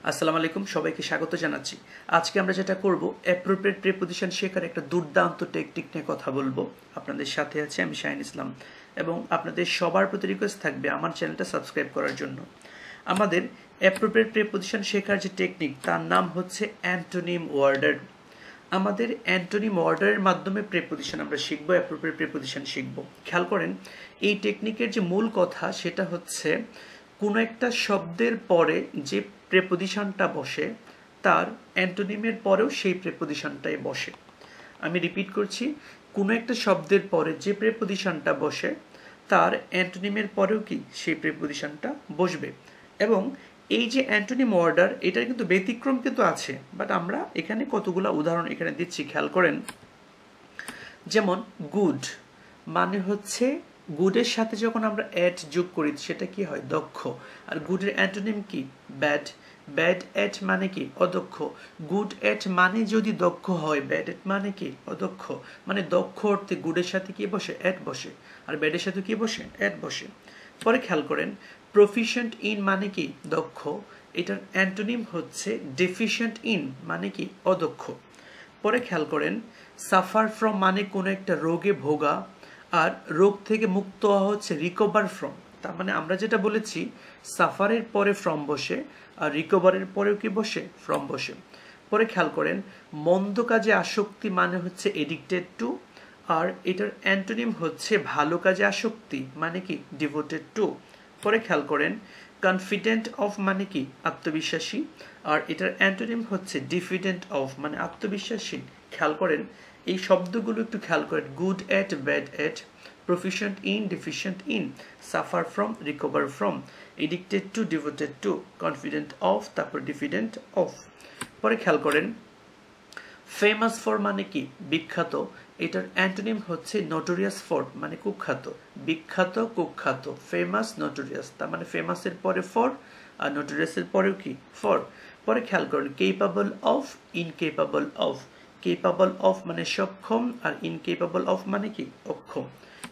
আসসালামু আলাইকুম, সবাইকে স্বাগত জানাচ্ছি। আজকে আমরা যেটা করব অ্যাপ্রোপ্রিয়েট প্রিপোজিশন শেখার একটা দুর্দান্ত টেকনিক নিয়ে কথা বলবো। আপনাদের সাথে আছি আমি শাহিন ইসলাম এবং আপনাদের সবার প্রতি রিকোয়েস্ট থাকবে আমার চ্যানেলটা সাবস্ক্রাইব করার জন্য। আমাদের অ্যাপ্রোপ্রিয়েট প্রিপোজিশন শেখার যে টেকনিক তার নাম হচ্ছে অ্যান্টোনিম ওয়ার্ডার। আমাদের অ্যান্টোনিম ওয়ার্ডারের মাধ্যমে প্রিপোজিশন আমরা শিখবো, অ্যাপ্রোপ্রিয়েট প্রিপোজিশন শিখবো। খেয়াল করেন, এই টেকনিকের যে মূল কথা সেটা হচ্ছে কোনো একটা শব্দের পরে যে প্রিপোজিশনটা বসে তার অ্যান্টোনিমের পরেও সেই প্রিপোজিশনটাই বসে। আমি রিপিট করছি, কোনো একটা শব্দের পরে যে প্রিপোজিশনটা বসে তার অ্যান্টোনিমের পরেও কি সেই প্রিপোজিশনটা বসবে। এবং এই যে অ্যান্টোনিম অর্ডার, এটার কিন্তু ব্যতিক্রম কিন্তু আছে, বাট আমরা এখানে কতগুলো উদাহরণ এখানে দিচ্ছি, খেয়াল করেন। যেমন গুড মানে হচ্ছে গুডের সাথে যখন আমরা অ্যাট যোগ করি সেটা কি হয়? দক্ষ। আর গুডের অ্যান্টোনিম কি? ব্যাড। ব্যাড অ্যাট মানে কি? অদক্ষ। গুড অ্যাট মানে যদি দক্ষ হয়, ব্যাড অ্যাট মানে কি? অদক্ষ। মানে দক্ষ অর্থে গুডের সাথে কি বসে? অ্যাট বসে। আর ব্যাডের সাথে কি বসে? অ্যাট বসে। পরে খেয়াল করেন, প্রফিশিয়েন্ট ইন মানে কি? দক্ষ। এটার অ্যান্টোনিম হচ্ছে ডেফিশিয়েন্ট ইন মানে কি? অদক্ষ। পরে খেয়াল করেন, সাফার ফ্রম মানে কোনো একটা রোগে ভোগা, আর রোগ থেকে মুক্ত হওয়া হচ্ছে রিকভার ফ্রম। তার মানে আমরা যেটা বলেছি, সাফারের পরে ফ্রম বসে আর রিকভারের পরেও কি বসে? ফ্রম বসে। পরে খেয়াল করেন, মন্দ কাজে আসক্তি মানে হচ্ছে এডিক্টেড টু, আর এটার অ্যান্টোনিম হচ্ছে ভালো কাজে আসক্তি মানে কি? Devoted to. পরে খেয়াল করেন, কনফিডেন্ট অফ মানে কি? আত্মবিশ্বাসী, আর এটার অ্যান্টোনিম হচ্ছে ডিফিডেন্ট অফ মানে আত্মবিশ্বাসী। খেয়াল করেন এই শব্দগুলো একটু খেয়াল করেন, good at, bad at, proficient in, deficient in, suffer from, recover from, addicted to, devoted to, confident of, তারপর ডিফিডেন্ট অফ। পরে খেয়াল করেন, ফেমাস ফর মানে কি? বিখ্যাত। এটার অ্যান্টোনিম হচ্ছে নোটোরিয়াস ফর মানে কুখ্যাত। বিখ্যাত, কুখ্যাত, ফেমাস, নোটোরিয়াস। তার মানে ফেমাসের পরে ফর আর নোটোরিয়াসের পরেও কি? ফর। পরে খেয়াল করেন, capable of, incapable of. Capable of মানে সক্ষম, আর ইনকেপাবল অফ মানে কি? অক্ষম।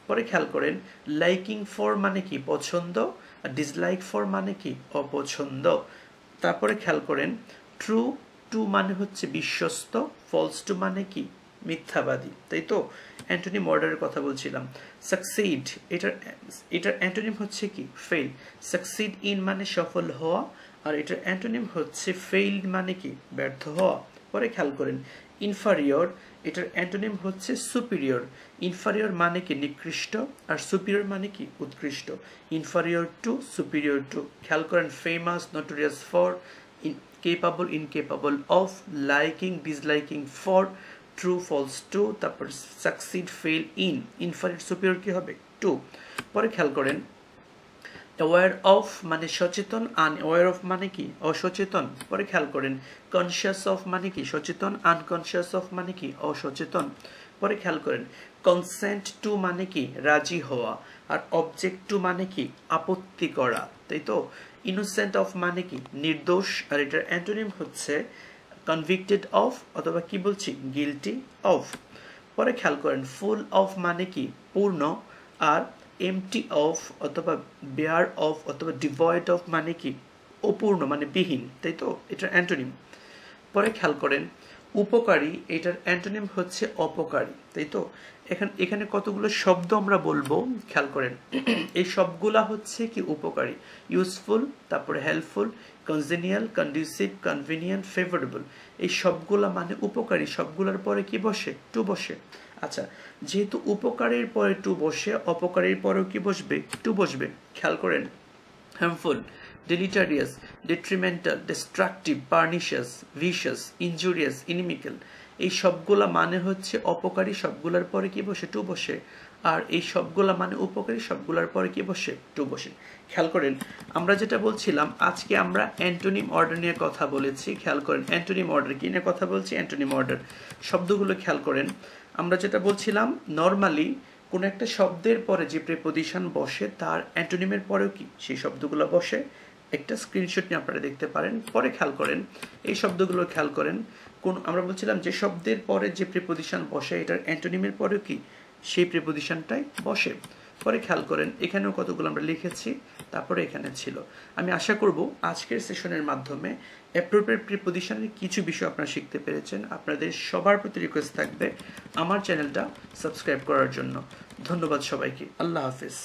পরে খেয়াল করেন, লাইকিং ফর মানে কি? পছন্দ, আর ডিসলাইক ফর মানে কি? অপছন্দ। তারপরে খেয়াল করেন, ট্রু টু মানে হচ্ছে বিশ্বস্ত, ফলস টু মানে কি? মিথ্যাবাদী। তাই তো? অ্যান্টোনিম অর্ডারের কথা বলছিলাম। সাকসিড, এটার অ্যান্টোনিম হচ্ছে কি? ফেল। সাকসিড ইন মানে সফল হওয়া, আর এটার অ্যান্টোনিম হচ্ছে ফেইলড মানে কি? ব্যর্থ হওয়া। পরে খেয়াল করেন, ইনফারিয়র, এটার অ্যান্টোনিম হচ্ছে সুপিরিয়র। ইনফারিয়র মানে কি? নিকৃষ্ট, আর সুপিরিয়র মানে কি? উৎকৃষ্ট। Inferior to, superior to. খেয়াল করেন, famous, notorious for, capable, incapable of, liking, disliking for, true, false to, তারপর succeed, fail, in, inferior, superior কি হবে? টু। পরে খেয়াল করেন, অ্যাওয়ার অফ মানে সচেতন, আনঅ্যাওয়ার অফ মানে কি? অসচেতন। পরে খেয়াল করেন, কনসিয়াস অফ মানে কি? সচেতন, আনকনসিয়াস অফ মানে কি? অসচেতন। পরে খেয়াল করেন, কনসেন্ট টু মানে কি? রাজি হওয়া, আর অবজেক্ট টু মানে কি? আপত্তি করা। তাই তো? ইনোসেন্ট অফ মানে কি? নির্দোষ, আর এটার অ্যান্টোনিম হচ্ছে কনভিক্টেড অফ, অথবা কি বলছি? Guilty of. পরে খেয়াল করেন, ফুল অফ মানে কি? পূর্ণ, আর এমটি অফ অথবা বেয়ার অফ অথবা ডিভয়েড অফ মানে কি? অপূর্ণ মানে বিহীন। তাই তো? এটার অ্যান্টোনিম। পরে খেয়াল করেন, উপকারী, এটার অ্যান্টোনিম হচ্ছে অপকারী। তাই তো? এখানে কতগুলো শব্দ আমরা বলবো, খেয়াল করেন। এই সবগুলা হচ্ছে কি? উপকারী। ইউজফুল, তারপরে helpful, congenial, conducive, convenient, favourable. এই সবগুলা মানে উপকারী। সবগুলোর পরে কি বসে? টু বসে। আচ্ছা, যেহেতু উপকারীর পরে টু বসে, অপকারীর পরেও কি বসবে? টু বসবে। খেয়াল করেন, harmful, deleterious, detrimental, destructive, pernicious, vicious, injurious, inimical, এই সবগুলা মানে হচ্ছে অপকারী, সবগুলার পরে কি বসে? টু বসে। আর এই সবগুলা মানে উপকারী, সবগুলার পরে কি বসে? টু বসে। খেয়াল করেন, আমরা যেটা বলছিলাম, আজকে আমরা অ্যান্টোনিম অর্ডার নিয়ে কথা বলেছি। খেয়াল করেন, অ্যান্টোনিম অর্ডার কি নিয়ে কথা বলছি? Antonym order. শব্দগুলো খেয়াল করেন, আমরা যেটা বলছিলাম, নর্মালি কোনো একটা শব্দের পরে যে প্রিপোজিশন বসে তার অ্যান্টোনিমের পরেও কি সেই শব্দগুলো বসে। একটা স্ক্রিনশট নিয়ে আপনারা দেখতে পারেন। পরে খেয়াল করেন, এই শব্দগুলো খেয়াল করেন, আমরা বলছিলাম যে শব্দের পরে যে প্রিপোজিশন বসে এটার অ্যান্টোনিমের পরেও কি সেই প্রিপোজিশনটাই বসে। পরে খেয়াল করেন এখানেও কতগুলো আমরা লিখেছি, তারপরে এখানে ছিল। আমি আশা করব আজকের সেশনের মাধ্যমে অ্যাপ্রোপ্রিয়েট প্রিপজিশনের কিছু বিষয় আপনারা শিখতে পেরেছেন। আপনাদের সবার প্রতি রিকোয়েস্ট থাকবে আমার চ্যানেলটা সাবস্ক্রাইব করার জন্য। ধন্যবাদ সবাইকে। আল্লাহ হাফেজ।